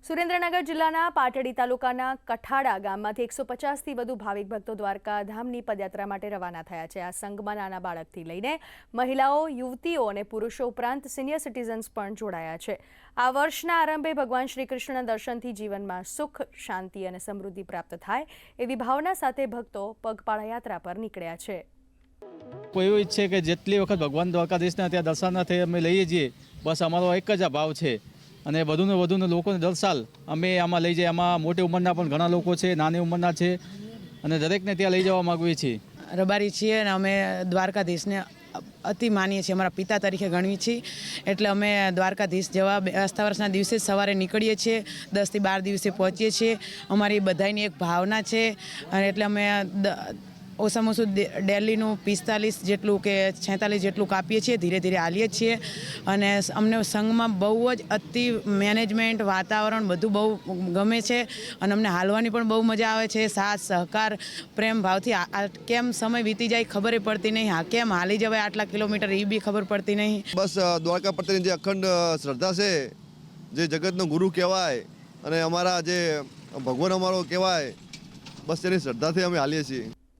સુરેન્દ્રનગર જિલ્લાના પાટડી તાલુકાના કઠાડા ગામમાંથી 150થી વધુ ભાવિક ભક્તો દ્વારકા ધામની પદયાત્રા માટે રવાના થયા છે। આ સંઘમાં નાના બાળકથી લઈને મહિલાઓ, યુવતીઓ અને પુરુષો ઉપરાંત સિનિયર સિટીઝન્સ પણ જોડાયા છે। આ વર્ષના આરંભે ભગવાન શ્રી કૃષ્ણના દર્શનથી જીવનમાં સુખ, શાંતિ અને સમૃદ્ધિ પ્રાપ્ત થાય એવી ભાવના સાથે ભક્તો પગપાળા યાત્રા પર નીકળ્યા છે। કોઈ એવું ઈચ્છે કે જેટલી વખત ભગવાન દ્વારકાધીશના ત્યાં દર્શનાર્થે અમે લઈએ છીએ, બસ અમારો એક જ આ ભાવ છે અને વધુને લોકોને દર સાલ અમે આમાં લઈ જઈએ। આમાં મોટી ઉંમરના પણ ઘણા લોકો છે, નાની ઉંમરના છે અને દરેકને ત્યાં લઈ જવા માગીએ છીએ। રબારી છીએ અને અમે દ્વારકાધીશને અતિ માનીએ છીએ, અમારા પિતા તરીકે ગણીએ છીએ। એટલે અમે દ્વારકાધીશ જવા બેસતા વર્ષના દિવસે સવારે નીકળીએ છીએ, 10 થી 12 દિવસે પહોંચીએ છીએ। અમારી બધાની એક ભાવના છે અને એટલે અમે ઓછામાં ઓછું દિલ્હીનું 45 જેટલું કે 46 જેટલું કાપીએ છીએ, ધીરે ધીરે હાલીએ છીએ અને અમને સંઘમાં બહુ જ અતિ મેનેજમેન્ટ, વાતાવરણ બધું બહુ ગમે છે અને અમને હાલવાની પણ બહુ મજા આવે છે। સાથ સહકાર, પ્રેમ ભાવથી કેમ સમય વીતી જાય ખબર પડતી નહીં, હા કેમ હાલી જવાય આટલા કિલોમીટર એ બી ખબર પડતી નહીં। બસ દ્વારકા પ્રત્યેની જે અખંડ શ્રદ્ધા છે, જે જગતનો ગુરુ કહેવાય અને અમારા જે ભગવાન અમારો કહેવાય, બસ તેની શ્રદ્ધાથી અમે હાલીએ છીએ।